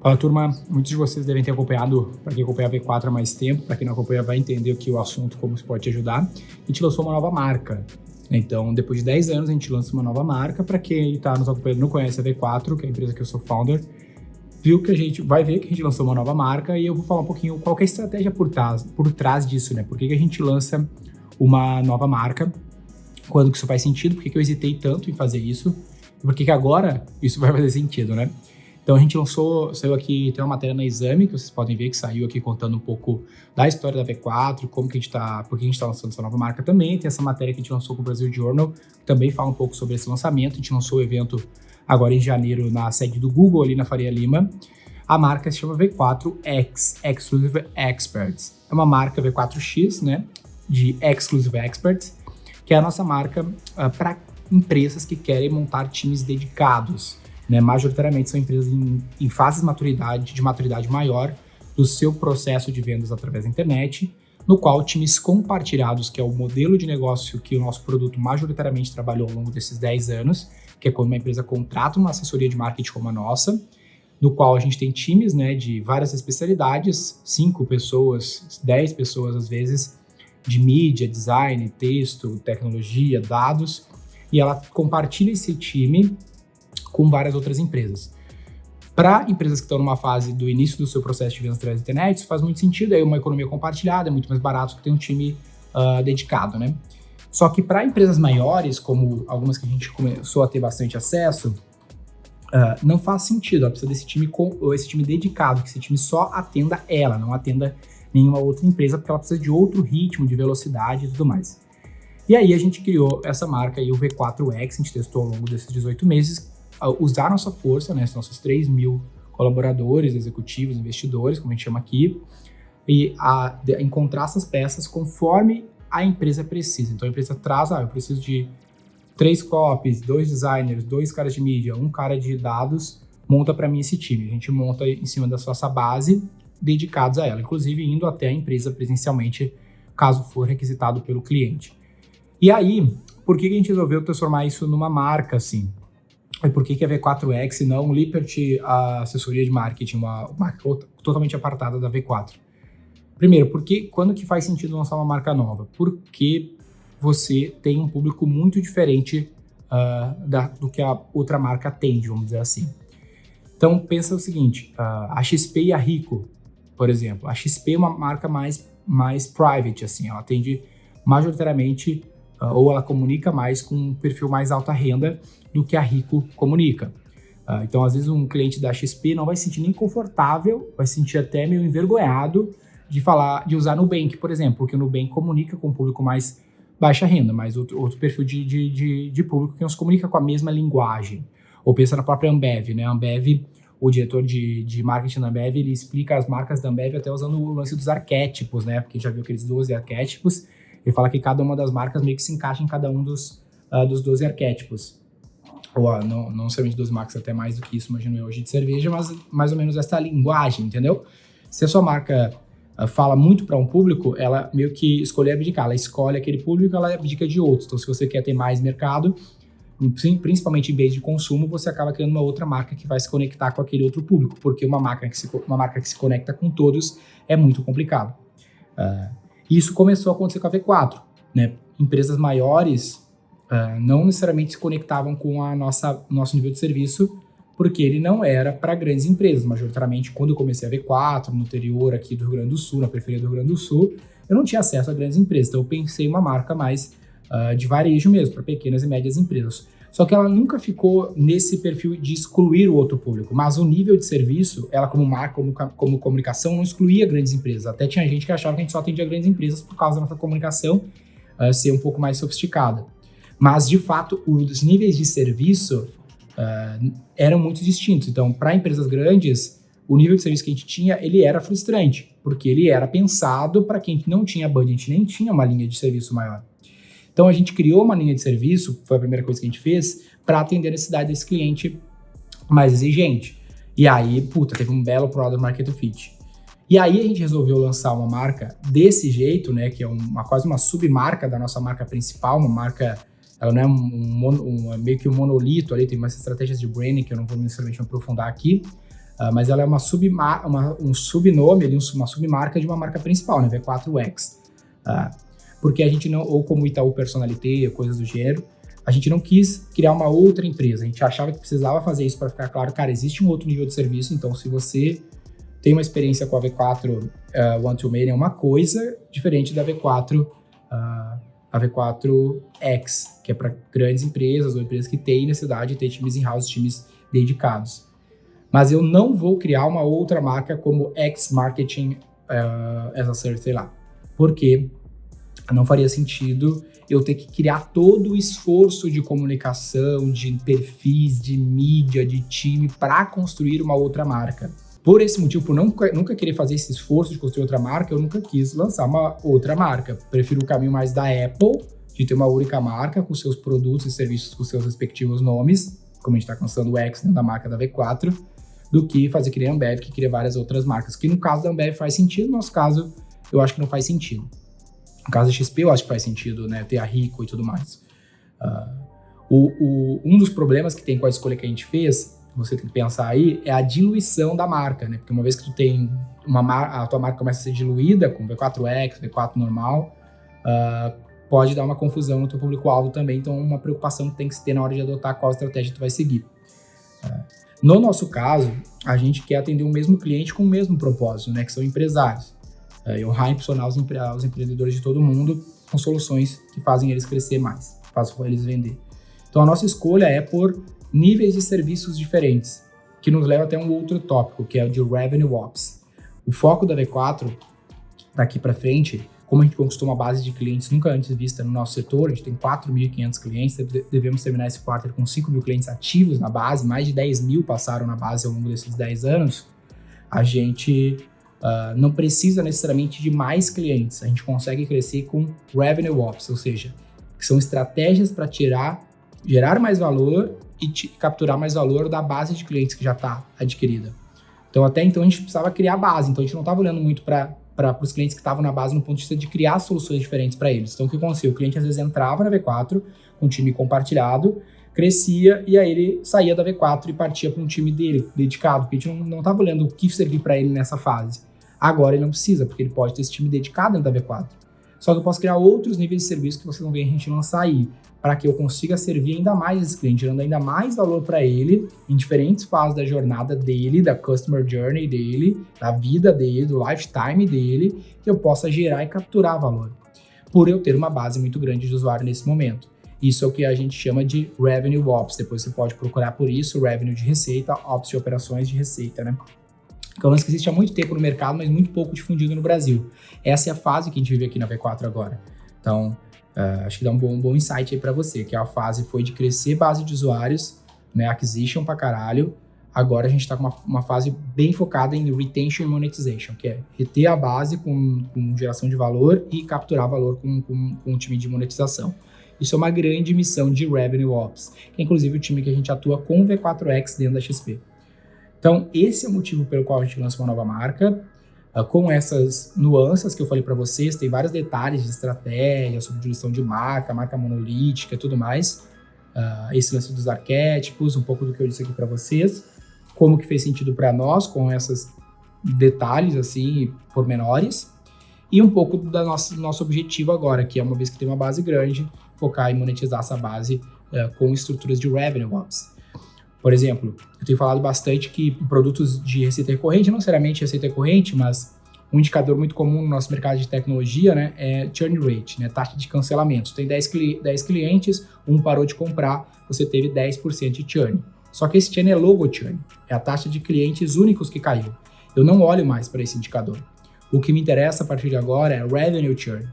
Fala, turma, muitos de vocês devem ter acompanhado, para quem acompanha a V4 há mais tempo, para quem não acompanha vai entender aqui o assunto, como isso pode te ajudar. A gente lançou uma nova marca. Então, depois de 10 anos, a gente lança uma nova marca. Para quem está nos acompanhando e não conhece a V4, que é a empresa que eu sou founder, viu que a gente vai ver que a gente lançou uma nova marca e eu vou falar um pouquinho qual que é a estratégia por trás disso, né? Por que a gente lança uma nova marca, quando que isso faz sentido, por que eu hesitei tanto em fazer isso, e por que agora isso vai fazer sentido, né? Então a gente saiu aqui, tem uma matéria na Exame, que vocês podem ver que saiu aqui contando um pouco da história da V4, por que a gente tá lançando essa nova marca também. Tem essa matéria que a gente lançou com o Brasil Journal, que também fala um pouco sobre esse lançamento. A gente lançou o evento agora em janeiro na sede do Google, ali na Faria Lima. A marca se chama V4X, Exclusive Experts. É uma marca V4X, né, de Exclusive Experts, que é a nossa marca para empresas que querem montar times dedicados. Né, majoritariamente são empresas em fases de maturidade maior do seu processo de vendas através da internet, no qual times compartilhados, que é o modelo de negócio que o nosso produto majoritariamente trabalhou ao longo desses 10 anos, que é quando uma empresa contrata uma assessoria de marketing como a nossa, no qual a gente tem times, né, de várias especialidades, 5 pessoas, 10 pessoas às vezes, de mídia, design, texto, tecnologia, dados, e ela compartilha esse time com várias outras empresas. Para empresas que estão numa fase do início do seu processo de vendas através da internet, isso faz muito sentido, é uma economia compartilhada, é muito mais barato que ter um time dedicado, né? Só que para empresas maiores, como algumas que a gente começou a ter bastante acesso, não faz sentido, ela precisa desse time esse time dedicado, que esse time só atenda ela, não atenda nenhuma outra empresa, porque ela precisa de outro ritmo, de velocidade e tudo mais. E aí a gente criou essa marca aí, o V4X, a gente testou ao longo desses 18 meses, usar nossa força, né, nossos 3 mil colaboradores, executivos, investidores, como a gente chama aqui, e encontrar essas peças conforme a empresa precisa. Então a empresa traz, eu preciso de 3 copies, 2 designers, 2 caras de mídia, 1 cara de dados, monta para mim esse time. A gente monta em cima da nossa base, dedicados a ela, inclusive indo até a empresa presencialmente, caso for requisitado pelo cliente. E aí, por que a gente resolveu transformar isso numa marca assim? E por que a V4X e não Liberty, a assessoria de marketing, uma marca totalmente apartada da V4? Primeiro, porque quando que faz sentido lançar uma marca nova? Porque você tem um público muito diferente do que a outra marca atende, vamos dizer assim. Então, pensa o seguinte, a XP e a Ricoh, por exemplo. A XP é uma marca mais private, assim, ela atende majoritariamente, ou ela comunica mais com um perfil mais alta renda do que a Ricoh comunica. Então, às vezes, um cliente da XP não vai se sentir nem confortável, vai se sentir até meio envergonhado de usar Nubank, por exemplo, porque o Nubank comunica com um público mais baixa renda, mas outro perfil de público que não se comunica com a mesma linguagem. Ou pensa na própria Ambev, né? A Ambev, o diretor de marketing da Ambev, ele explica as marcas da Ambev até usando o lance dos arquétipos, né? Porque já viu aqueles 12 arquétipos. Ele fala que cada uma das marcas meio que se encaixa em cada um dos 12 arquétipos. Ou não necessariamente 12 marcas, até mais do que isso, imagino eu, hoje de cerveja, mas mais ou menos essa linguagem, entendeu? Se a sua marca fala muito para um público, ela meio que escolhe abdicar. Ela escolhe aquele público, ela abdica de outros. Então, se você quer ter mais mercado, principalmente em base de consumo, você acaba criando uma outra marca que vai se conectar com aquele outro público, porque uma marca que se conecta com todos é muito complicado. Isso começou a acontecer com a V4, né? Empresas maiores não necessariamente se conectavam com nosso nível de serviço, porque ele não era para grandes empresas. Majoritariamente, quando eu comecei a V4, no interior aqui do Rio Grande do Sul, na periferia do Rio Grande do Sul, eu não tinha acesso a grandes empresas. Então, eu pensei em uma marca mais de varejo mesmo, para pequenas e médias empresas. Só que ela nunca ficou nesse perfil de excluir o outro público, mas o nível de serviço, ela como marca, como comunicação, não excluía grandes empresas. Até tinha gente que achava que a gente só atendia grandes empresas por causa da nossa comunicação ser um pouco mais sofisticada. Mas, de fato, os níveis de serviço eram muito distintos. Então, para empresas grandes, o nível de serviço que a gente tinha, ele era frustrante, porque ele era pensado para quem não tinha budget, a gente nem tinha uma linha de serviço maior. Então, a gente criou uma linha de serviço, foi a primeira coisa que a gente fez, para atender a necessidade desse cliente mais exigente. E aí, teve um belo Product Market Fit. E aí, a gente resolveu lançar uma marca desse jeito, né, que é quase uma submarca da nossa marca principal, uma marca, ela não é meio que um monolito ali, tem umas estratégias de branding que eu não vou necessariamente me aprofundar aqui, Mas ela é um subnome, uma submarca de uma marca principal, né, V4X. Porque a gente não, ou como Itaú Personalité, coisas do gênero, a gente não quis criar uma outra empresa. A gente achava que precisava fazer isso para ficar claro, cara, existe um outro nível de serviço, então se você tem uma experiência com a V4 One-to-Many é uma coisa diferente da V4, a V4X, que é para grandes empresas ou empresas que têm necessidade de ter times in-house, times dedicados. Mas eu não vou criar uma outra marca como X Marketing as a Service, sei lá. Porque não faria sentido eu ter que criar todo o esforço de comunicação, de perfis, de mídia, de time para construir uma outra marca. Por esse motivo, por nunca querer fazer esse esforço de construir outra marca, eu nunca quis lançar uma outra marca. Prefiro o caminho mais da Apple, de ter uma única marca com seus produtos e serviços com seus respectivos nomes, como a gente está lançando o X dentro da marca da V4, do que fazer que nem a Ambev, que cria várias outras marcas. Que no caso da Ambev faz sentido, no nosso caso, eu acho que não faz sentido. No caso da XP, eu acho que faz sentido, né? Ter a Rico e tudo mais. Um dos problemas que tem com a escolha que a gente fez, você tem que pensar aí, é a diluição da marca, né? Porque uma vez que tu tem a tua marca começa a ser diluída com V4X, V4 normal, pode dar uma confusão no teu público-alvo também. Então, uma preocupação que tem que se ter na hora de adotar qual estratégia tu vai seguir. No nosso caso, a gente quer atender o mesmo cliente com o mesmo propósito, né? Que são empresários. E honrar e impulsionar os empreendedores de todo mundo com soluções que fazem eles crescer mais, fazem eles vender. Então, a nossa escolha é por níveis de serviços diferentes, que nos leva até um outro tópico, que é o de Revenue Ops. O foco da V4, daqui para frente, como a gente conquistou uma base de clientes nunca antes vista no nosso setor, a gente tem 4.500 clientes, devemos terminar esse quarter com 5.000 clientes ativos na base, mais de 10.000 passaram na base ao longo desses 10 anos, a gente não precisa necessariamente de mais clientes, a gente consegue crescer com Revenue Ops, ou seja, que são estratégias para gerar mais valor e capturar mais valor da base de clientes que já está adquirida. Então, até então, a gente precisava criar a base, então a gente não estava olhando muito para os clientes que estavam na base no ponto de vista de criar soluções diferentes para eles. Então, o que acontecia? O cliente às vezes entrava na V4 com um time compartilhado, crescia e aí ele saía da V4 e partia para um time dele, dedicado, porque a gente não estava olhando o que servir para ele nessa fase. Agora ele não precisa, porque ele pode ter esse time dedicado dentro da V4. Só que eu posso criar outros níveis de serviço que vocês vão ver a gente lançar aí, para que eu consiga servir ainda mais esse cliente, gerando ainda mais valor para ele em diferentes fases da jornada dele, da customer journey dele, da vida dele, do lifetime dele, que eu possa gerar e capturar valor, por eu ter uma base muito grande de usuário nesse momento. Isso é o que a gente chama de Revenue Ops, depois você pode procurar por isso, Revenue de receita, Ops de operações de receita, né? Que é um lance que existe há muito tempo no mercado, mas muito pouco difundido no Brasil. Essa é a fase que a gente vive aqui na V4 agora. Então, acho que dá um bom insight aí para você, que a fase foi de crescer base de usuários, né, acquisition pra caralho. Agora a gente tá com uma fase bem focada em retention e monetization, que é reter a base com geração de valor e capturar valor com um time de monetização. Isso é uma grande missão de Revenue Ops, que é inclusive o time que a gente atua com o V4X dentro da XP. Então, esse é o motivo pelo qual a gente lança uma nova marca, com essas nuances que eu falei para vocês, tem vários detalhes de estratégia, sobre diluição de marca monolítica e tudo mais, esse lance dos arquétipos, um pouco do que eu disse aqui para vocês, como que fez sentido para nós com esses detalhes, assim, pormenores, e um pouco do nosso objetivo agora, que é, uma vez que tem uma base grande, focar em monetizar essa base com estruturas de Revenue Ops. Por exemplo, eu tenho falado bastante que produtos de receita recorrente, não necessariamente receita recorrente, mas um indicador muito comum no nosso mercado de tecnologia, né, é churn rate, né, taxa de cancelamento. Tem 10 clientes, um parou de comprar, você teve 10% de churn. Só que esse churn é logo churn, é a taxa de clientes únicos que caiu. Eu não olho mais para esse indicador. O que me interessa a partir de agora é revenue churn.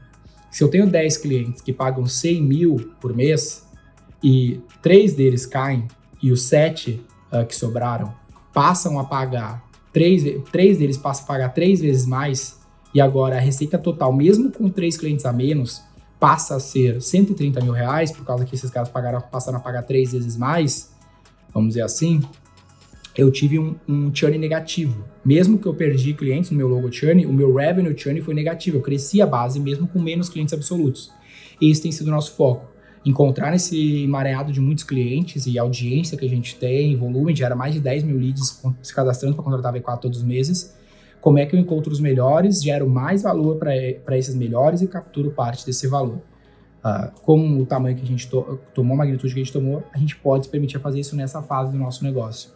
Se eu tenho 10 clientes que pagam 100 mil por mês e 3 deles caem, e os 7 que sobraram passam a pagar, 3 deles passam a pagar 3 vezes mais, e agora a receita total, mesmo com 3 clientes a menos, passa a ser 130 mil reais, por causa que esses caras passaram a pagar 3 vezes mais, vamos dizer assim, eu tive um churn negativo. Mesmo que eu perdi clientes no meu logo churn, o meu revenue churn foi negativo, eu cresci a base mesmo com menos clientes absolutos. Esse tem sido o nosso foco. encontrar nesse mareado de muitos clientes e audiência que a gente tem, volume, gera mais de 10 mil leads se cadastrando para contratar V4 todos os meses. Como é que eu encontro os melhores, gero mais valor para esses melhores e capturo parte desse valor. Com o tamanho que a gente tomou, a magnitude que a gente tomou, a gente pode se permitir fazer isso nessa fase do nosso negócio.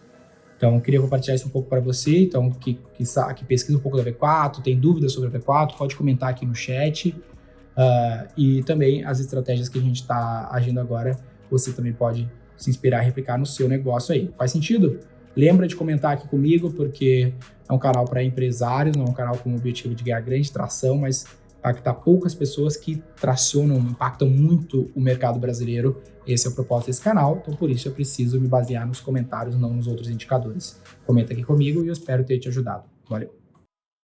Então, eu queria compartilhar isso um pouco para você. Então, que pesquisa um pouco da V4, tem dúvidas sobre a V4, pode comentar aqui no chat. E também as estratégias que a gente está agindo agora, você também pode se inspirar e replicar no seu negócio aí. Faz sentido? Lembra de comentar aqui comigo, porque é um canal para empresários, não é um canal com o objetivo de ganhar grande tração, mas impactar poucas pessoas que tracionam, impactam muito o mercado brasileiro. Esse é o propósito desse canal, então por isso eu preciso me basear nos comentários, não nos outros indicadores. Comenta aqui comigo e eu espero ter te ajudado. Valeu!